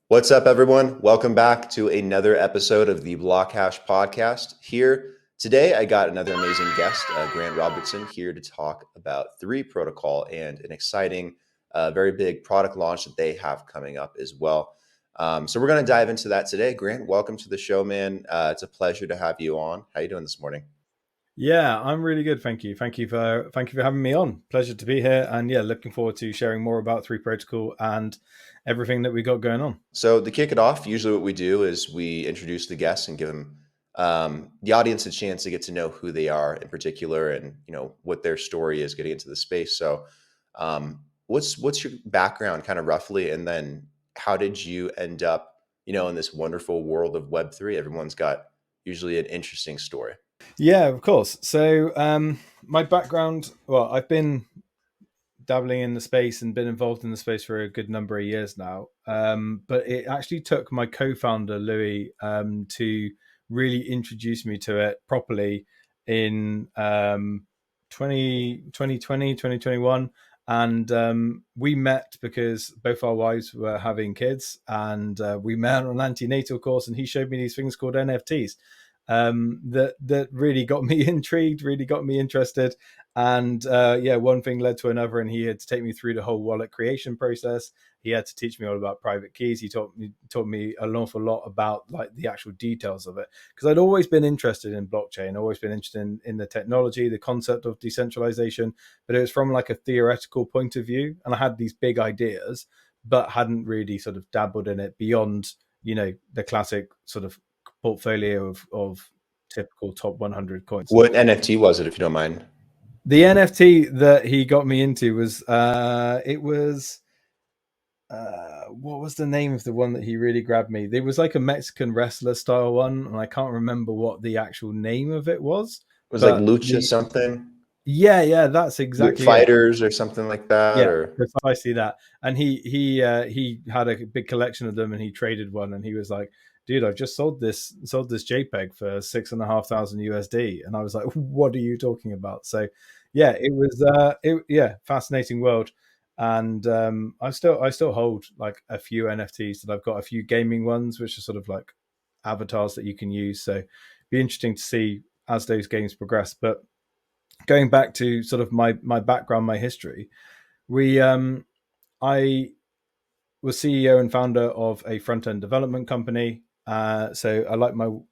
What's up, everyone? Welcome back to another episode of the BlockHash podcast. Here today, I got another amazing guest, Grant Robertson, here to talk about 3 Protocol and an exciting, very big product launch that they have coming up as well. So we're going to dive into that today. Grant, welcome to the show, man. It's a pleasure to have you on. How you doing this morning? Yeah, I'm really good. Thank you. Thank you for having me on. Pleasure to be here. And yeah, looking forward to sharing more about 3 Protocol and everything that we got going on. So to kick it off, usually what we do is we introduce the guests and give them the audience a chance to get to know who they are in particular, and what their story is getting into the space. So, what's your background, kind of roughly, and then how did you end up, in this wonderful world of Web3? Everyone's got usually an interesting story. Yeah, of course. So my background, well, I've been dabbling in the space and been involved in the space for a good number of years now. But it actually took my co-founder, Louis, to really introduce me to it properly in 2021. And we met because both our wives were having kids, and we met on an antenatal course, and he showed me these things called NFTs that really got me intrigued, really got me interested. And yeah, one thing led to another, and he had to take me through the whole wallet creation process. He had to teach me all about private keys. He taught me an awful lot about like the actual details of it, because I'd always been interested in blockchain, always been interested in the technology, the concept of decentralization, but it was from like a theoretical point of view, and I had these big ideas, but hadn't really sort of dabbled in it beyond the classic sort of portfolio of typical top 100 coins. What NFT was it, if you don't mind? The NFT that he got me into was what was the name of the one that he really grabbed me? There was like a Mexican wrestler style one, and I can't remember what the actual name of it was. It was like But Lucha something, yeah, that's exactly it. Fighters or something like that, Yeah, or precisely that. And he had a big collection of them, and he traded one, and he was like, "Dude, I've just sold this JPEG for $6,500 USD," and I was like, "What are you talking about?" So, yeah, it was fascinating world. And I still hold like a few NFTs that I've got, a few gaming ones, which are sort of like avatars that you can use. So, be interesting to see as those games progress. But going back to sort of my background, my history, we I was CEO and founder of a front end development company. So I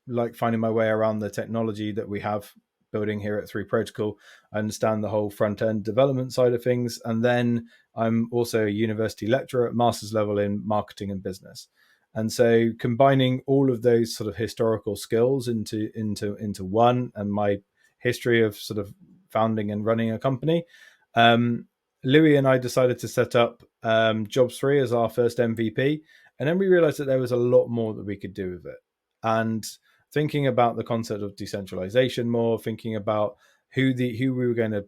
like finding my way around the technology that we have building here at 3 Protocol. I understand the whole front end development side of things, and then I'm also a university lecturer at master's level in marketing and business. And so combining all of those sort of historical skills into one, and my history of sort of founding and running a company, Louis and I decided to set up Jobs 3 as our first MVP. And then we realized that there was a lot more that we could do with it. And thinking about the concept of decentralization more, thinking about who we were going to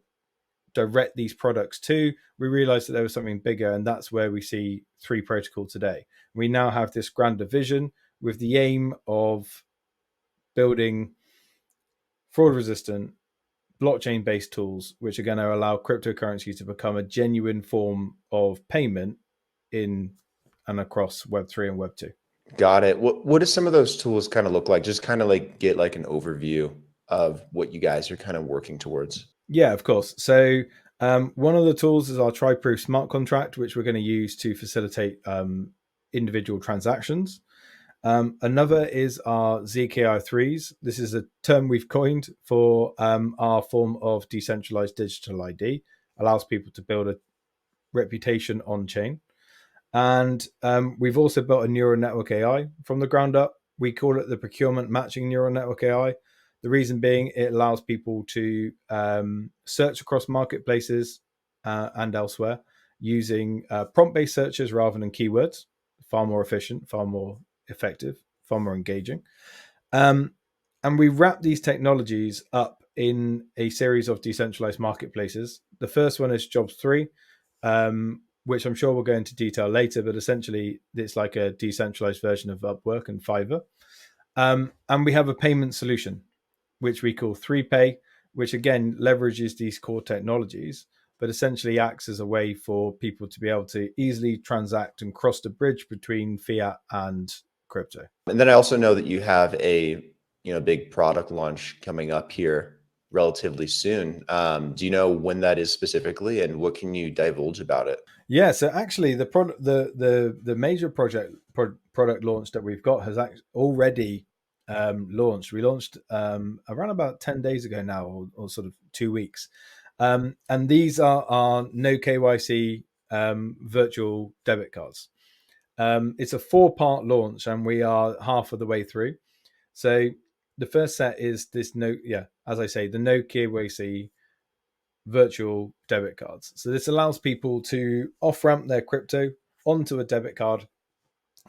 direct these products to, we realized that there was something bigger. And that's where we see 3 Protocol today. We now have this grander vision with the aim of building fraud resistant, blockchain-based tools, which are going to allow cryptocurrency to become a genuine form of payment in and across Web3 and Web2. got it. What do some of those tools kind of look like? Just kind of like get like an overview of what you guys are kind of working towards. Yeah, of course. So one of the tools is our tri-proof smart contract, which we're going to use to facilitate individual transactions. Another is our ZKI3s. This is a term we've coined for our form of decentralized digital ID. Allows people to build a reputation on chain. And we've also built a neural network AI from the ground up. We call it the procurement matching neural network AI. The reason being, it allows people to search across marketplaces and elsewhere using prompt-based searches rather than keywords. Far more efficient, far more effective, far more engaging. And we wrap these technologies up in a series of decentralized marketplaces. The first one is Jobs 3, which I'm sure we'll go into detail later, but essentially it's like a decentralized version of Upwork and Fiverr. And we have a payment solution, which we call 3Pay, which again leverages these core technologies, but essentially acts as a way for people to be able to easily transact and cross the bridge between fiat and crypto. And then I also know that you have a big product launch coming up here relatively soon. Do you know when that is specifically, and what can you divulge about it? Yeah, so actually, the major product launch that we've got has already launched. We launched around about 10 days ago now, or sort of 2 weeks, and these are our no KYC virtual debit cards. It's a 4-part launch, and we are half of the way through. So the first set is this as I say, the no KYC virtual debit cards. So this allows people to off-ramp their crypto onto a debit card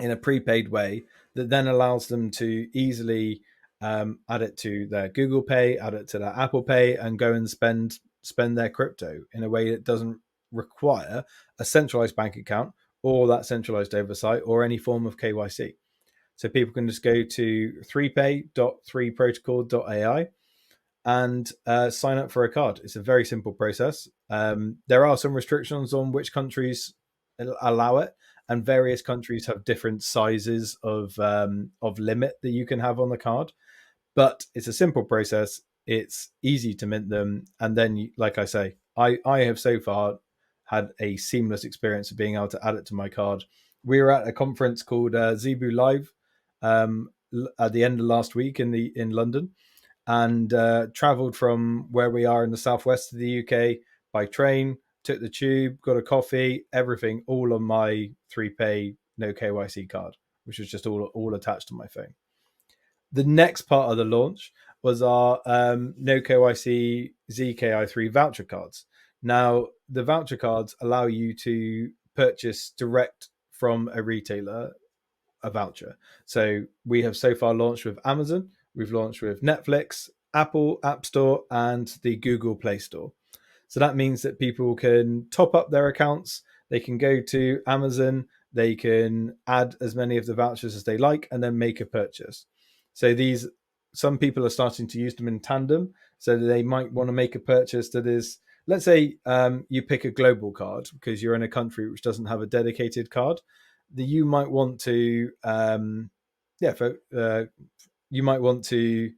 in a prepaid way that then allows them to easily add it to their Google Pay, add it to their Apple Pay, and go and spend their crypto in a way that doesn't require a centralized bank account or that centralized oversight or any form of KYC. So people can just go to 3pay.3protocol.ai and sign up for a card. It's a very simple process. There are some restrictions on which countries allow it, and various countries have different sizes of limit that you can have on the card. But it's a simple process. It's easy to mint them, and then, like I say, I have so far had a seamless experience of being able to add it to my card. We were at a conference called Zebu Live at the end of last week in London, and traveled from where we are in the southwest of the UK by train, took the tube, got a coffee, everything, all on my 3Pay no KYC card, which was just all attached to my phone. The next part of the launch was our no KYC ZKI3 voucher cards. Now, the voucher cards allow you to purchase direct from a retailer a voucher. So we have so far launched with Amazon, we've launched with Netflix, Apple App Store, and the Google Play Store. So that means that people can top up their accounts, they can go to Amazon, they can add as many of the vouchers as they like, and then make a purchase. So some people are starting to use them in tandem. So they might want to make a purchase that is, let's say you pick a global card because you're in a country which doesn't have a dedicated card. You might want to, you might want to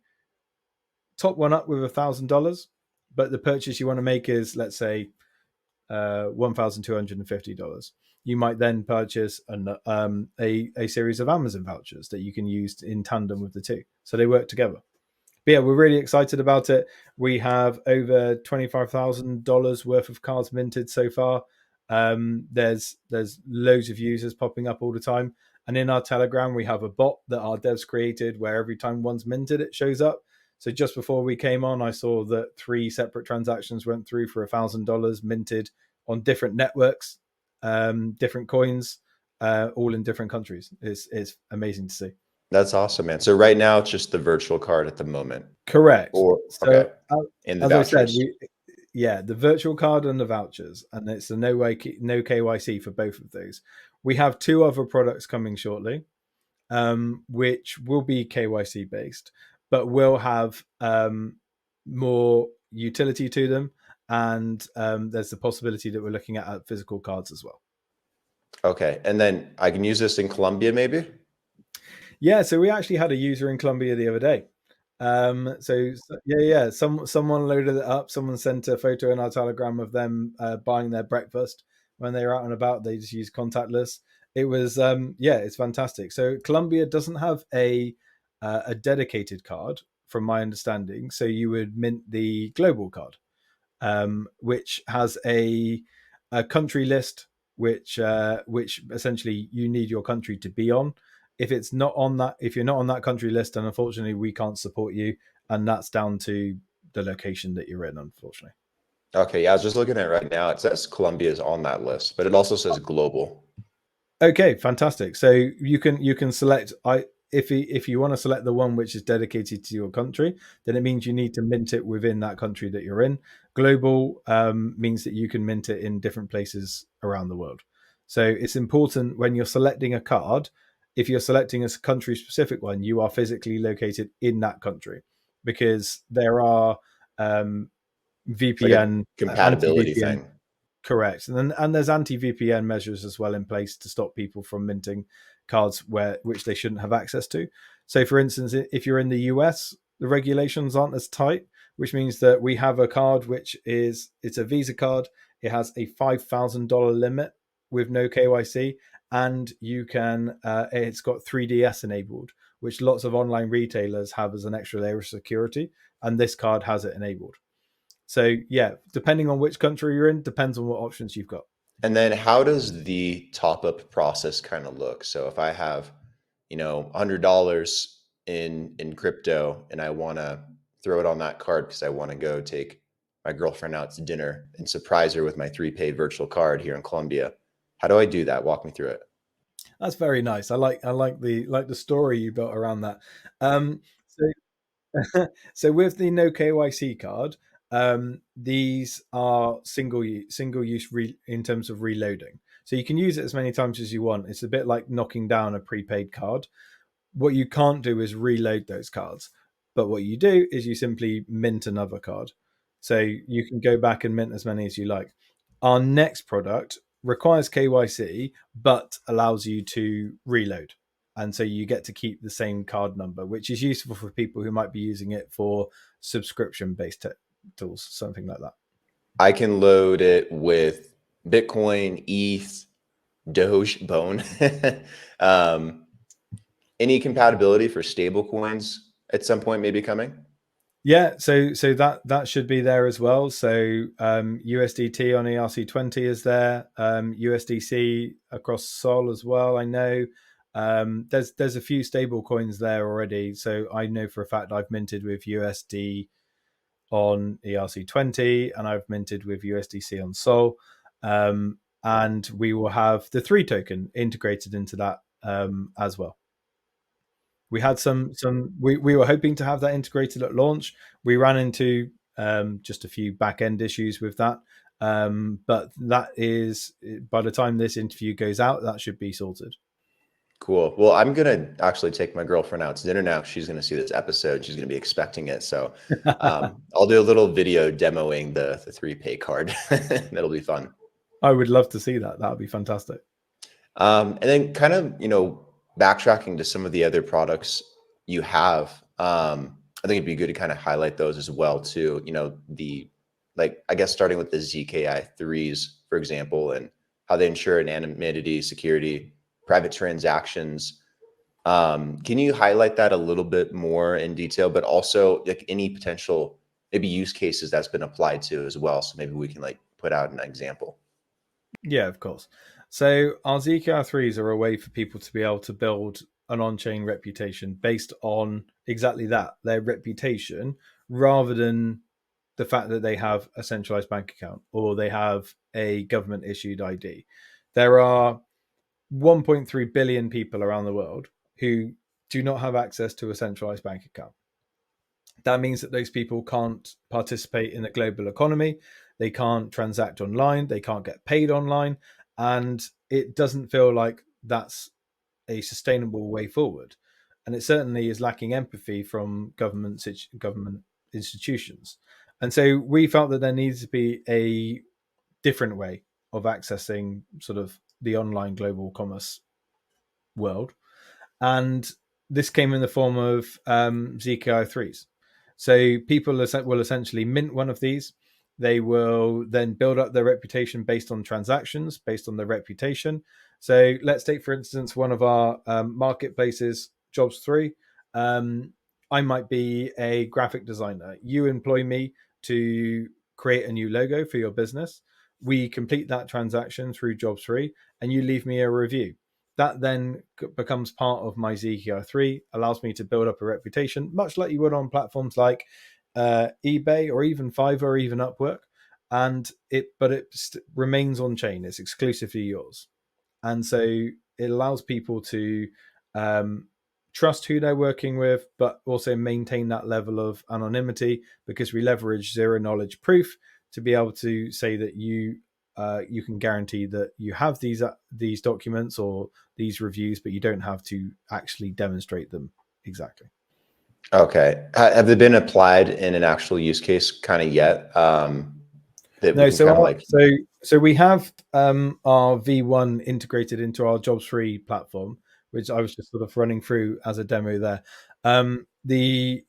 top one up with $1,000, but the purchase you want to make is, let's say, $1,250. You might then purchase a series of Amazon vouchers that you can use in tandem with the two, so they work together. But yeah, we're really excited about it. We have over $25,000 worth of cards minted so far. There's loads of users popping up all the time, and in our Telegram we have a bot that our devs created where every time one's minted it shows up. So just before we came on, I saw that 3 separate transactions went through for $1,000 minted on different networks, different coins, all in different countries. It's amazing to see. That's awesome, man. So right now it's just the virtual card at the moment. Correct. Okay. And the as vouchers. I said, the virtual card and the vouchers, and it's the no KYC for both of those. We have 2 other products coming shortly, which will be KYC based, but will have more utility to them, and there's the possibility that we're looking at physical cards as well. Okay, and then I can use this in Colombia, maybe? Yeah, so we actually had a user in Colombia the other day. Someone loaded it up. Someone sent a photo in our Telegram of them buying their breakfast when they were out and about. They just used contactless. It was it's fantastic. So Colombia doesn't have a dedicated card, from my understanding. So you would mint the global card, which has a country list, which essentially you need your country to be on. If you're not on that country list, then unfortunately we can't support you, and that's down to the location that you're in, unfortunately. Okay, yeah, I was just looking at it right now. It says Colombia is on that list, but it also says global. Okay, fantastic. So you can select. If you want to select the one which is dedicated to your country, then it means you need to mint it within that country that you're in. Global means that you can mint it in different places around the world. So it's important when you're selecting a card. If you're selecting a country-specific one, you are physically located in that country, because there are VPN compatibility thing. Correct. And there's anti-VPN measures as well in place to stop people from minting cards which they shouldn't have access to. So for instance, if you're in the US, the regulations aren't as tight, which means that we have a card it's a Visa card. It has a $5,000 limit with no KYC, and you can it's got 3DS enabled, which lots of online retailers have as an extra layer of security, and this card has it enabled. So yeah, depending on which country you're in, depends on what options you've got. And then how does the top up process kind of look? So if I have, $100 in crypto and I want to throw it on that card because I want to go take my girlfriend out to dinner and surprise her with my 3 pay virtual card here in Colombia. How do I do that? Walk me through it. That's very nice. I like the story you built around that. So so with the no KYC card, these are single use in terms of reloading. So you can use it as many times as you want. It's a bit like knocking down a prepaid card. What you can't do is reload those cards. But what you do is you simply mint another card. So you can go back and mint as many as you like. Our next product requires KYC, but allows you to reload. And so you get to keep the same card number, which is useful for people who might be using it for subscription-based tools, something like that. I can load it with Bitcoin, ETH, Doge, Bone. Any compatibility for stable coins at some point maybe coming? Yeah, so that should be there as well. So USDT on ERC20 is there, USDC across Sol as well. I know there's a few stable coins there already. So I know for a fact I've minted with USD on ERC20, and I've minted with USDC on Sol, and we will have the 3 token integrated into that as well. We had we were hoping to have that integrated at launch. We ran into just a few back end issues with that, but that is, by the time this interview goes out, that should be sorted. Cool. Well, I'm going to actually take my girlfriend out to dinner now. She's going to see this episode. She's going to be expecting it. So I'll do a little video demoing the 3 pay card. That'll be fun. I would love to see that. That would be fantastic. And then kind of, backtracking to some of the other products you have, I think it'd be good to kind of highlight those as well too. I guess starting with the ZKI3s, for example, and how they ensure anonymity, security, private transactions. Can you highlight that a little bit more in detail, but also like any potential maybe use cases that's been applied to as well? So maybe we can put out an example. Yeah, of course. So our ZKR3s are a way for people to be able to build an on-chain reputation based on exactly that, their reputation, rather than the fact that they have a centralized bank account or they have a government-issued ID. There are 1.3 billion people around the world who do not have access to a centralized bank account. That means that those people can't participate in the global economy. They can't transact online. They can't get paid online. And it doesn't feel like that's a sustainable way forward. And it certainly is lacking empathy from government institutions. And so we felt that there needs to be a different way of accessing sort of the online global commerce world. And this came in the form of ZKI3s. So people will essentially mint one of these. They will then build up their reputation based on transactions, based on their reputation. So let's take, for instance, one of our marketplaces, Jobs3. I might be a graphic designer. You employ me to create a new logo for your business. We complete that transaction through Jobs3, and you leave me a review. That then becomes part of my ZKR3, allows me to build up a reputation, much like you would on platforms like eBay or even Fiverr or even Upwork, and it remains on chain. It's exclusively yours, and so it allows people to trust who they're working with, but also maintain that level of anonymity, because we leverage zero knowledge proof to be able to say that you can guarantee that you have these documents or these reviews, but you don't have to actually demonstrate them exactly. Okay. Have they been applied in an actual use case kind of yet? No, so So we have our V1 integrated into our Jobs3 platform, which I was just sort of running through as a demo there. The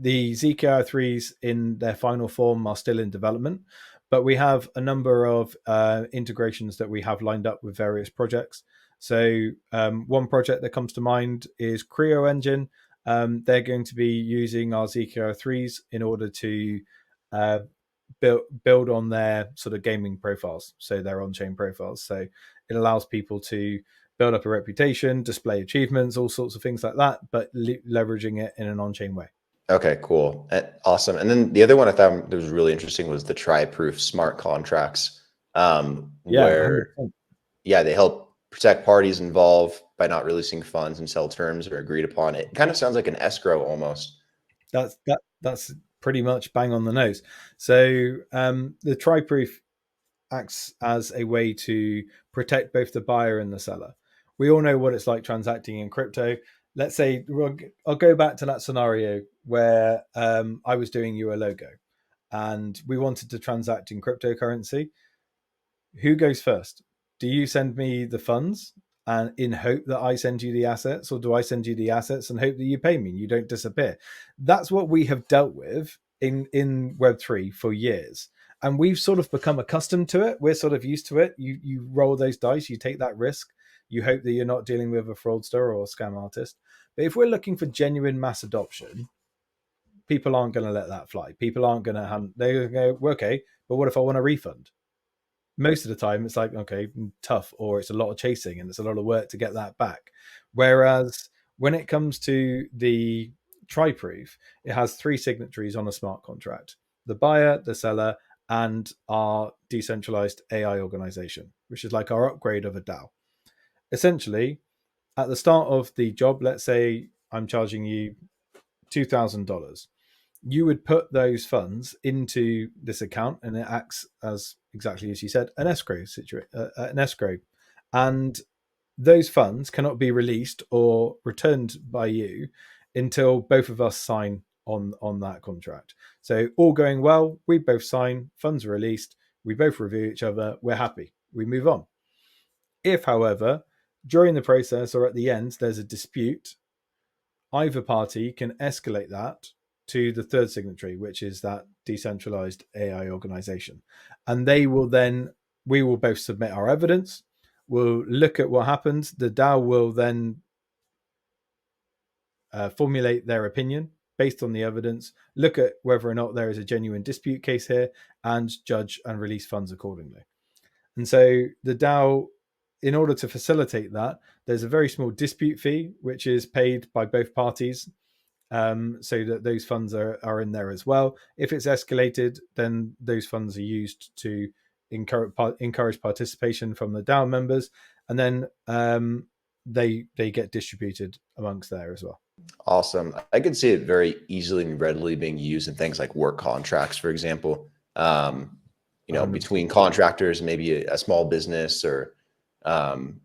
ZKR3s in their final form are still in development, but we have a number of integrations that we have lined up with various projects. So one project that comes to mind is Creo Engine. They're going to be using our ZKR3s in order to uh, build on their sort of gaming profiles, so their on-chain profiles. So it allows people to build up a reputation, display achievements, all sorts of things like that, but leveraging it in an on-chain way. Okay, cool. Awesome. And then the other one I thought that was really interesting was the try-proof smart contracts, Yeah, where 100%. yeah, they help protect parties involved by not releasing funds until terms are agreed upon. It kind of sounds like an escrow almost. That's pretty much bang on the nose. So the try-proof acts as a way to protect both the buyer and the seller. We all know what it's like transacting in crypto. Let's say I'll go back to that scenario where I was doing you a logo and we wanted to transact in cryptocurrency. Who goes first? Do you send me the funds and in hope that I send you the assets, or do I send you the assets and hope that you pay me and you don't disappear? That's what we have dealt with in Web3 for years. And we've sort of become accustomed to it. We're sort of used to it. You roll those dice, you take that risk, you hope that you're not dealing with a fraudster or a scam artist. But if we're looking for genuine mass adoption, people aren't going to let that fly. People aren't going to they're going to go, okay, but what if I want a refund? Most of the time it's like, okay, tough, or it's a lot of chasing and it's a lot of work to get that back. Whereas when it comes to the try-proof, it has three signatories on a smart contract: the buyer, the seller, and our decentralized AI organization, which is like our upgrade of a DAO. Essentially, at the start of the job, let's say I'm charging you $2,000, you would put those funds into this account, and it acts as, exactly as you said, an escrow, and those funds cannot be released or returned by you until both of us sign on that contract. So all going well, we both sign, funds are released, we both review each other, we're happy, we move on. If, however, during the process or at the end there's a dispute, either party can escalate that to the third signatory, which is that decentralized AI organization. And we will both submit our evidence. We'll look at what happened. The DAO will then formulate their opinion based on the evidence, look at whether or not there is a genuine dispute case here, and judge and release funds accordingly. And so the DAO, in order to facilitate that, there's a very small dispute fee, which is paid by both parties, so that those funds are in there as well. If it's escalated, then those funds are used to encourage participation from the DAO members, and then they get distributed amongst there as well. Awesome. I could see it very easily and readily being used in things like work contracts, for example. Between 100%. contractors, maybe a small business, or um,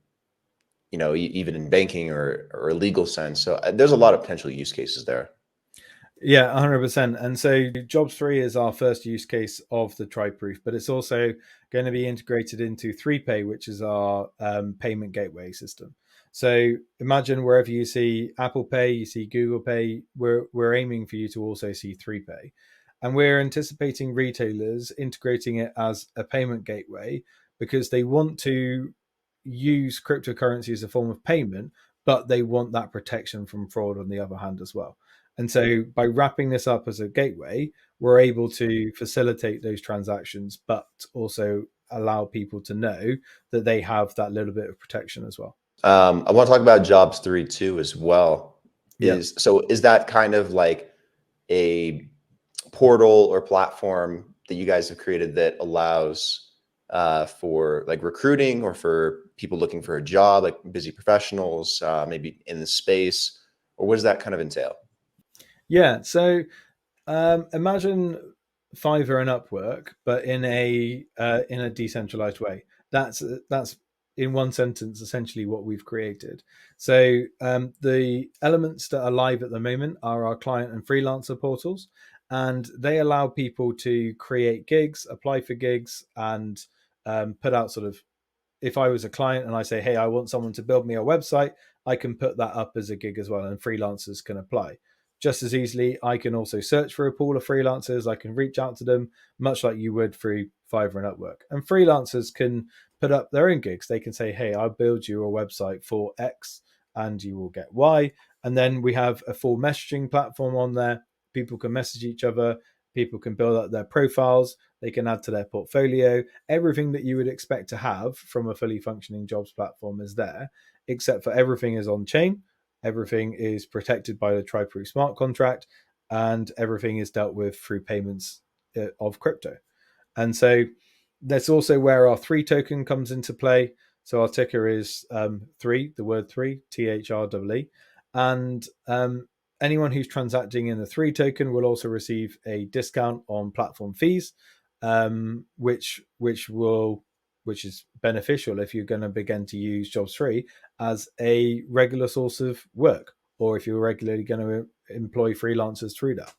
even in banking or a legal sense. So there's a lot of potential use cases there. Yeah, 100%. And so Jobs3 is our first use case of the try-proof, but it's also going to be integrated into 3Pay, which is our payment gateway system. So imagine wherever you see Apple Pay, you see Google Pay, we're aiming for you to also see 3Pay. And we're anticipating retailers integrating it as a payment gateway because they want to use cryptocurrency as a form of payment, but they want that protection from fraud on the other hand as well. And so by wrapping this up as a gateway, we're able to facilitate those transactions, but also allow people to know that they have that little bit of protection as well. I want to talk about Jobs 3 too as well. Yeah. Is that kind of like a portal or platform that you guys have created that allows for like recruiting or for people looking for a job, like busy professionals, maybe in the space, or what does that kind of entail? Yeah. So imagine Fiverr and Upwork, but in a decentralized way. That's in one sentence essentially what we've created. So the elements that are live at the moment are our client and freelancer portals, and they allow people to create gigs, apply for gigs, and put out sort of, if I was a client and I say, hey, I want someone to build me a website, I can put that up as a gig as well, and freelancers can apply. Just as easily, I can also search for a pool of freelancers. I can reach out to them, much like you would through Fiverr and Upwork. And freelancers can put up their own gigs. They can say, hey, I'll build you a website for X and you will get Y. And then we have a full messaging platform on there. People can message each other. People can build up their profiles. They can add to their portfolio. Everything that you would expect to have from a fully functioning jobs platform is there, except for everything is on chain. Everything is protected by the TriProof smart contract, and everything is dealt with through payments of crypto. And so that's also where our 3 token comes into play. So our ticker is 3, the word 3, THREE. And anyone who's transacting in the 3 token will also receive a discount on platform fees, which is beneficial if you're going to begin to use Jobs3 as a regular source of work, or if you're regularly going to employ freelancers through that.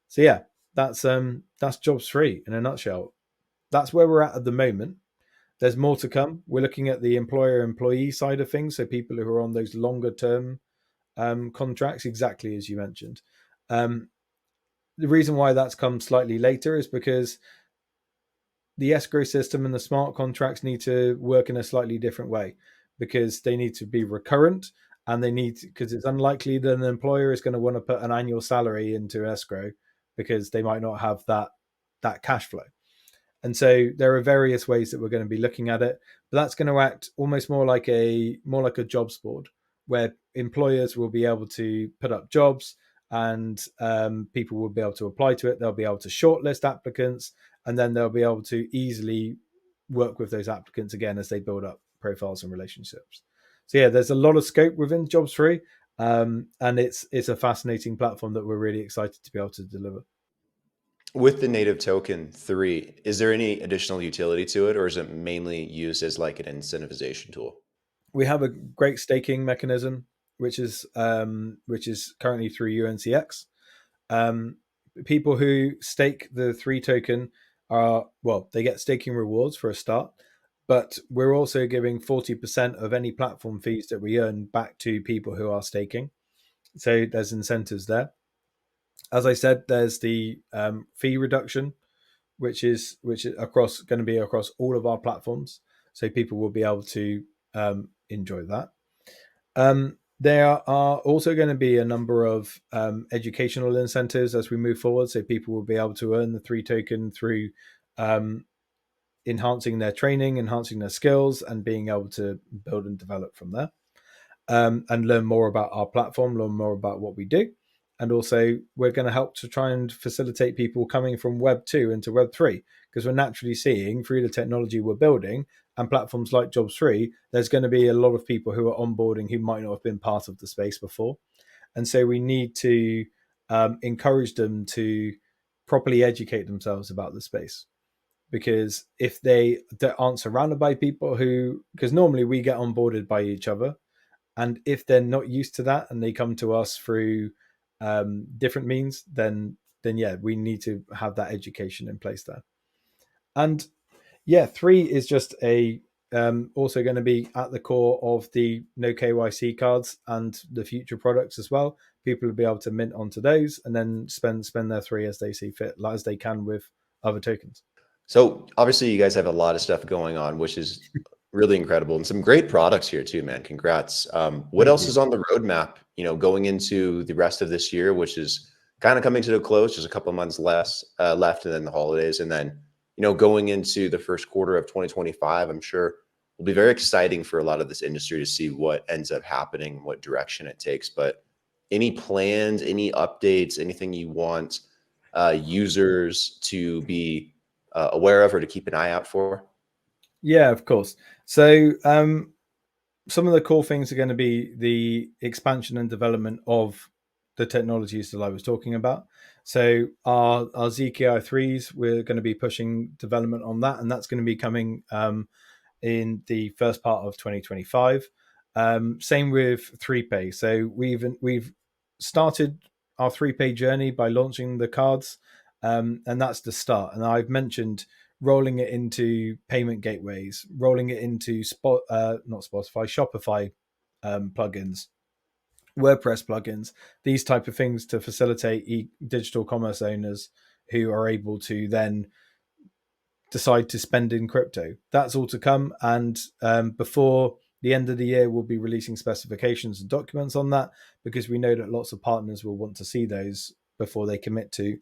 So yeah, that's Jobs3 in a nutshell. That's where we're at the moment. There's more to come. We're looking at the employer-employee side of things, so people who are on those longer-term contracts, exactly as you mentioned. The reason why that's come slightly later is because the escrow system and the smart contracts need to work in a slightly different way, because they need to be recurrent, and they need, because it's unlikely that an employer is going to want to put an annual salary into escrow because they might not have that cash flow. And so there are various ways that we're going to be looking at it, but that's going to act almost more like a jobs board, where employers will be able to put up jobs, and people will be able to apply to it. They'll be able to shortlist applicants, and then they'll be able to easily work with those applicants again as they build up profiles and relationships. So yeah, there's a lot of scope within Jobs3, and it's a fascinating platform that we're really excited to be able to deliver. With the native token 3, is there any additional utility to it, or is it mainly used as like an incentivization tool? We have a great staking mechanism, which is currently through UNCX. People who stake the 3 token they get staking rewards for a start, but we're also giving 40% of any platform fees that we earn back to people who are staking. So there's incentives there. As I said, there's the fee reduction, which is going to be across all of our platforms, so people will be able to enjoy that. There are also going to be a number of educational incentives as we move forward, so people will be able to earn the 3 token through enhancing their training, enhancing their skills, and being able to build and develop from there, and learn more about our platform, learn more about what we do. And also, we're going to help to try and facilitate people coming from Web 2 into Web 3, because we're naturally seeing through the technology we're building and platforms like Jobs3, there's going to be a lot of people who are onboarding who might not have been part of the space before. And so we need to encourage them to properly educate themselves about the space. Because if they aren't surrounded by people because normally we get onboarded by each other, and if they're not used to that and they come to us through different means, then yeah, we need to have that education in place there. And yeah, 3 is just also going to be at the core of the no KYC cards and the future products as well. People will be able to mint onto those and then spend their 3 as they see fit, as they can with other tokens. So obviously you guys have a lot of stuff going on, which is really incredible, and some great products here too, man. Congrats. What Thank else you. is on the roadmap, going into the rest of this year, which is kind of coming to a close, just a couple of months left, and then the holidays, and then, going into the first quarter of 2025, I'm sure will be very exciting for a lot of this industry to see what ends up happening, what direction it takes. But any plans, any updates, anything you want users to be aware of or to keep an eye out for? Yeah, of course. So some of the cool things are going to be the expansion and development of the technologies that I was talking about. So our ZKI3s, we're going to be pushing development on that, and that's going to be coming in the first part of 2025. Same with 3Pay. So we've started our 3Pay journey by launching the cards, and that's the start. And I've mentioned rolling it into payment gateways, rolling it into not Spotify, Shopify plugins, WordPress plugins, these type of things to facilitate digital commerce owners who are able to then decide to spend in crypto. That's all to come. And before the end of the year, we'll be releasing specifications and documents on that, because we know that lots of partners will want to see those before they commit to,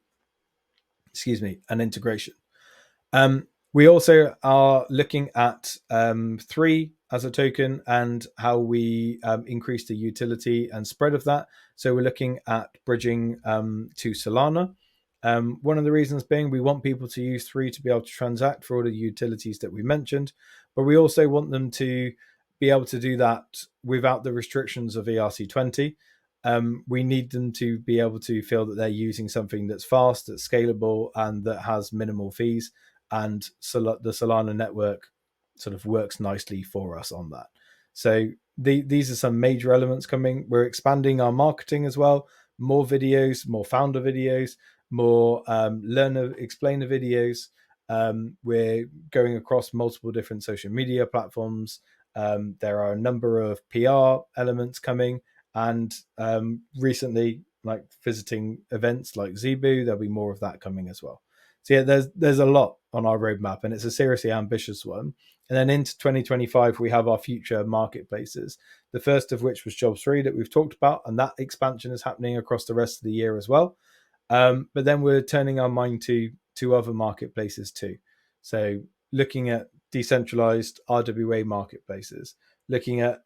an integration. We also are looking at 3 as a token and how we increase the utility and spread of that. So we're looking at bridging to Solana. One of the reasons being we want people to use 3 to be able to transact for all the utilities that we mentioned, but we also want them to be able to do that without the restrictions of ERC20. We need them to be able to feel that they're using something that's fast, that's scalable, and that has minimal fees. And the Solana network sort of works nicely for us on that. So these are some major elements coming. We're expanding our marketing as well. More videos, more founder videos, more learner explainer videos. We're going across multiple different social media platforms. There are a number of PR elements coming, and recently, like visiting events like Zebu, there'll be more of that coming as well. So yeah, there's a lot on our roadmap, and it's a seriously ambitious one. And then into 2025, we have our future marketplaces. The first of which was Jobs3 that we've talked about, and that expansion is happening across the rest of the year as well. But then we're turning our mind to other marketplaces too. So looking at decentralized RWA marketplaces, looking at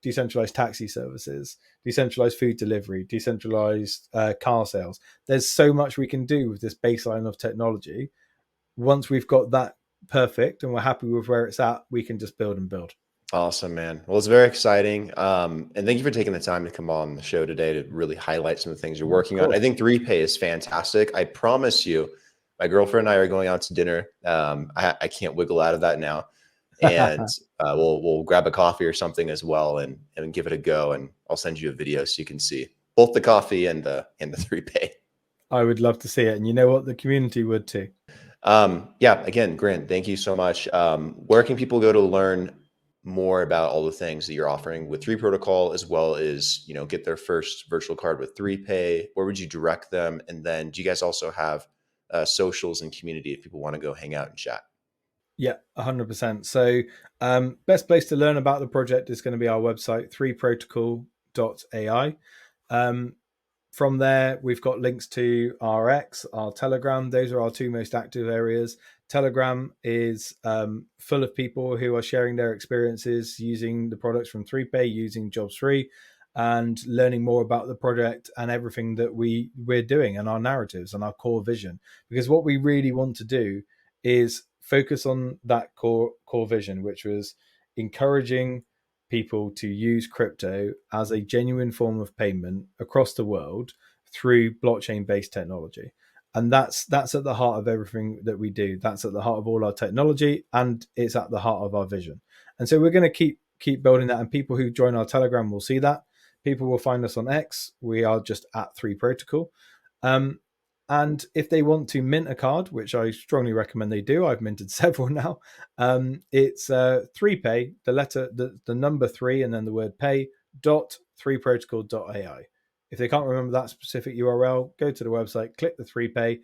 decentralized taxi services, decentralized food delivery, decentralized car sales. There's so much we can do with this baseline of technology. Once we've got that perfect and we're happy with where it's at, we can just build and build. Awesome, man. Well, it's very exciting. And thank you for taking the time to come on the show today to really highlight some of the things you're working on. I think 3Pay is fantastic. I promise you, my girlfriend and I are going out to dinner. I can't wiggle out of that now. And we'll grab a coffee or something as well and give it a go. And I'll send you a video so you can see both the coffee and the 3Pay. I would love to see it. And you know what? The community would too. Yeah, again, Grant, thank you so much. Where can people go to learn more about all the things that you're offering with 3 Protocol, as well as, get their first virtual card with 3Pay? Where would you direct them? And then do you guys also have socials and community if people want to go hang out and chat? Yeah, 100%. So best place to learn about the project is going to be our website, 3protocol.ai. From there, we've got links to our X, our Telegram. Those are our 2 most active areas. Telegram is full of people who are sharing their experiences using the products from 3Pay, using Jobs3, and learning more about the project and everything that we're doing, and our narratives and our core vision. Because what we really want to do is focus on that core vision, which was encouraging people to use crypto as a genuine form of payment across the world through blockchain-based technology. And that's at the heart of everything that we do. That's at the heart of all our technology, and it's at the heart of our vision. And so we're going to keep building that, and people who join our Telegram will see that. People will find us on X. We are just at 3 Protocol. And if they want to mint a card, which I strongly recommend they do, I've minted several now. It's 3Pay, the number 3, and then the word pay, .3protocol.ai. If they can't remember that specific URL, go to the website, click the 3Pay,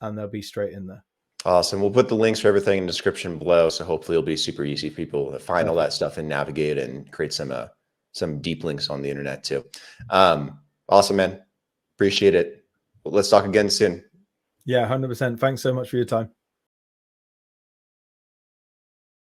and they'll be straight in there. Awesome. We'll put the links for everything in the description below. So hopefully it'll be super easy for people to find all that stuff and navigate and create some deep links on the internet too. Awesome, man. Appreciate it. Let's talk again soon. Yeah, 100%. Thanks so much for your time.